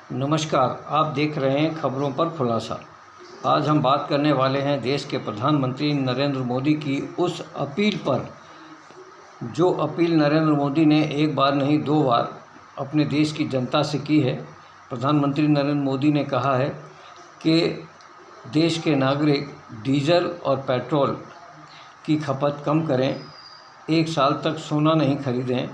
नमस्कार, आप देख रहे हैं खबरों पर खुलासा। आज हम बात करने वाले हैं देश के प्रधानमंत्री नरेंद्र मोदी की उस अपील पर, जो अपील नरेंद्र मोदी ने एक बार नहीं 2 बार अपने देश की जनता से की है। प्रधानमंत्री नरेंद्र मोदी ने कहा है कि देश के नागरिक डीजल और पेट्रोल की खपत कम करें, 1 साल तक सोना नहीं खरीदें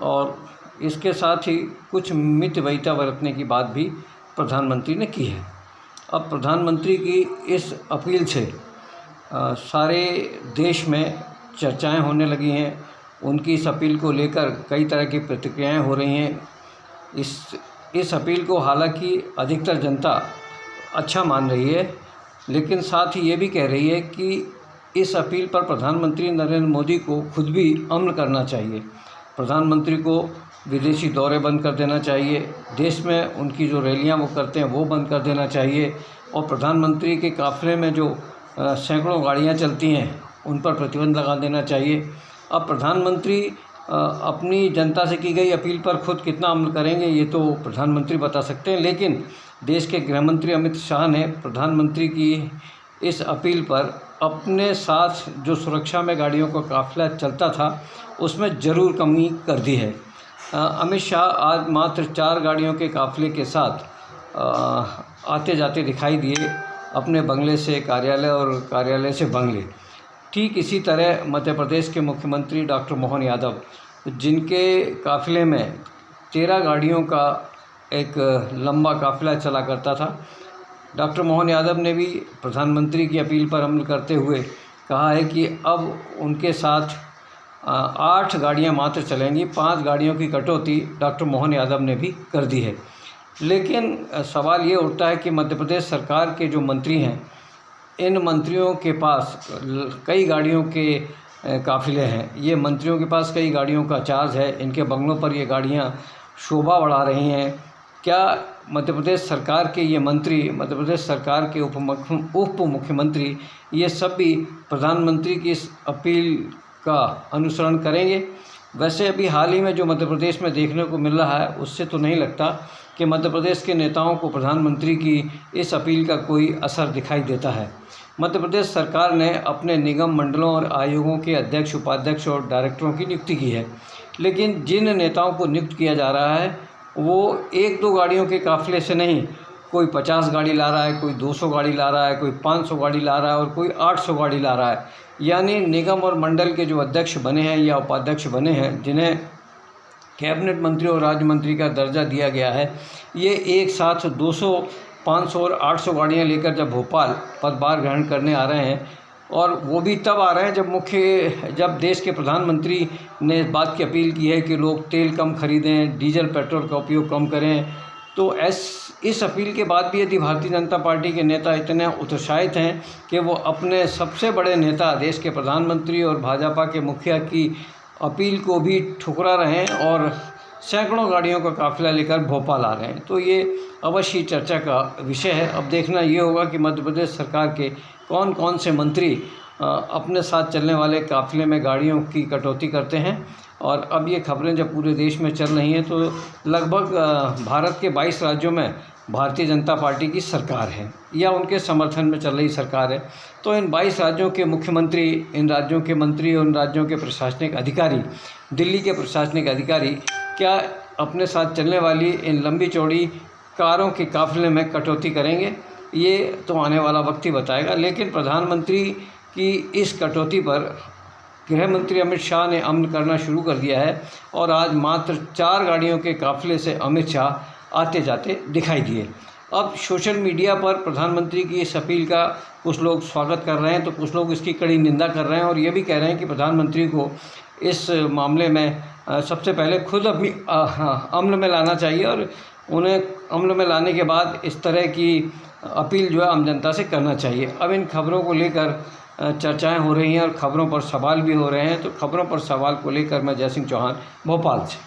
और इसके साथ ही कुछ मितव्ययिता बरतने की बात भी प्रधानमंत्री ने की है। अब प्रधानमंत्री की इस अपील से सारे देश में चर्चाएं होने लगी हैं। उनकी इस अपील को लेकर कई तरह की प्रतिक्रियाएं हो रही हैं। इस अपील को हालांकि अधिकतर जनता अच्छा मान रही है, लेकिन साथ ही ये भी कह रही है कि इस अपील पर प्रधानमंत्री नरेंद्र मोदी को खुद भी अमल करना चाहिए। प्रधानमंत्री को विदेशी दौरे बंद कर देना चाहिए, देश में उनकी जो रैलियां वो करते हैं वो बंद कर देना चाहिए और प्रधानमंत्री के काफ़िले में जो सैकड़ों गाड़ियां चलती हैं उन पर प्रतिबंध लगा देना चाहिए। अब प्रधानमंत्री अपनी जनता से की गई अपील पर खुद कितना अमल करेंगे ये तो प्रधानमंत्री बता सकते हैं, लेकिन देश के गृहमंत्री अमित शाह ने प्रधानमंत्री की इस अपील पर अपने साथ जो सुरक्षा में गाड़ियों का काफ़िला चलता था उसमें ज़रूर कमी कर दी है। अमित शाह आज मात्र 4 गाड़ियों के काफ़िले के साथ आते जाते दिखाई दिए, अपने बंगले से कार्यालय और कार्यालय से बंगले। ठीक इसी तरह मध्य प्रदेश के मुख्यमंत्री डॉक्टर मोहन यादव, जिनके काफ़िले में 13 गाड़ियों का एक लंबा काफ़िला चला करता था, डॉक्टर मोहन यादव ने भी प्रधानमंत्री की अपील पर अमल करते हुए कहा है कि अब उनके साथ 8 गाड़ियां मात्र चलेंगी। 5 गाड़ियों की कटौती डॉक्टर मोहन यादव ने भी कर दी है। लेकिन सवाल ये उठता है कि मध्य प्रदेश सरकार के जो मंत्री हैं, इन मंत्रियों के पास कई गाड़ियों के काफ़िले हैं। ये मंत्रियों के पास कई गाड़ियों का चार्ज है, इनके बंगलों पर ये गाड़ियां शोभा बढ़ा रही हैं। क्या मध्य प्रदेश सरकार के ये मंत्री, मध्य प्रदेश सरकार के उप मुख्यमंत्री, ये सब भी प्रधानमंत्री की इस अपील का अनुसरण करेंगे? वैसे अभी हाल ही में जो मध्य प्रदेश में देखने को मिल रहा है उससे तो नहीं लगता कि मध्य प्रदेश के नेताओं को प्रधानमंत्री की इस अपील का कोई असर दिखाई देता है। मध्य प्रदेश सरकार ने अपने निगम मंडलों और आयोगों के अध्यक्ष, उपाध्यक्ष और डायरेक्टरों की नियुक्ति की है, लेकिन जिन नेताओं को नियुक्त किया जा रहा है वो 1-2 गाड़ियों के काफ़िले से नहीं, कोई 50 गाड़ी ला रहा है, कोई 200 गाड़ी ला रहा है, कोई 500 गाड़ी ला रहा है और कोई 800 गाड़ी ला रहा है। यानी निगम और मंडल के जो अध्यक्ष बने हैं या उपाध्यक्ष बने हैं, जिन्हें कैबिनेट मंत्री और राज्य मंत्री का दर्जा दिया गया है, ये एक साथ 200, 500 और 800 गाड़ियाँ लेकर जब भोपाल पदभार ग्रहण करने आ रहे हैं, और वो भी तब आ रहे हैं जब देश के प्रधानमंत्री ने इस बात की अपील की है कि लोग तेल कम खरीदें, डीजल पेट्रोल का उपयोग कम करें। तो इस अपील के बाद भी यदि भारतीय जनता पार्टी के नेता इतने उत्साहित हैं कि वो अपने सबसे बड़े नेता, देश के प्रधानमंत्री और भाजपा के मुखिया की अपील को भी ठुकरा रहे हैं और सैकड़ों गाड़ियों का काफ़िला लेकर भोपाल आ रहे हैं, तो ये अवश्य चर्चा का विषय है। अब देखना ये होगा कि मध्य प्रदेश सरकार के कौन कौन से मंत्री अपने साथ चलने वाले काफ़िले में गाड़ियों की कटौती करते हैं। और अब ये खबरें जब पूरे देश में चल रही हैं तो लगभग भारत के 22 राज्यों में भारतीय जनता पार्टी की सरकार है या उनके समर्थन में चल रही सरकार है। तो इन 22 राज्यों के मुख्यमंत्री, इन राज्यों के मंत्री और इन राज्यों के प्रशासनिक अधिकारी, दिल्ली के प्रशासनिक अधिकारी क्या अपने साथ चलने वाली इन लंबी चौड़ी कारों के काफ़िले में कटौती करेंगे? ये तो आने वाला वक्त ही बताएगा। लेकिन प्रधानमंत्री की इस कटौती पर गृह मंत्री अमित शाह ने अमल करना शुरू कर दिया है और आज मात्र 4 गाड़ियों के काफ़िले से अमित शाह आते जाते दिखाई दिए। अब सोशल मीडिया पर प्रधानमंत्री की इस अपील का कुछ लोग स्वागत कर रहे हैं तो कुछ लोग इसकी कड़ी निंदा कर रहे हैं और ये भी कह रहे हैं कि प्रधानमंत्री को इस मामले में सबसे पहले खुद अपनी अमल में लाना चाहिए और उन्हें अमल में लाने के बाद इस तरह की अपील जो है आम जनता से करना चाहिए। अब इन खबरों को लेकर चर्चाएं हो रही हैं और खबरों पर सवाल भी हो रहे हैं। तो खबरों पर सवाल को लेकर मैं जय सिंह चौहान, भोपाल से।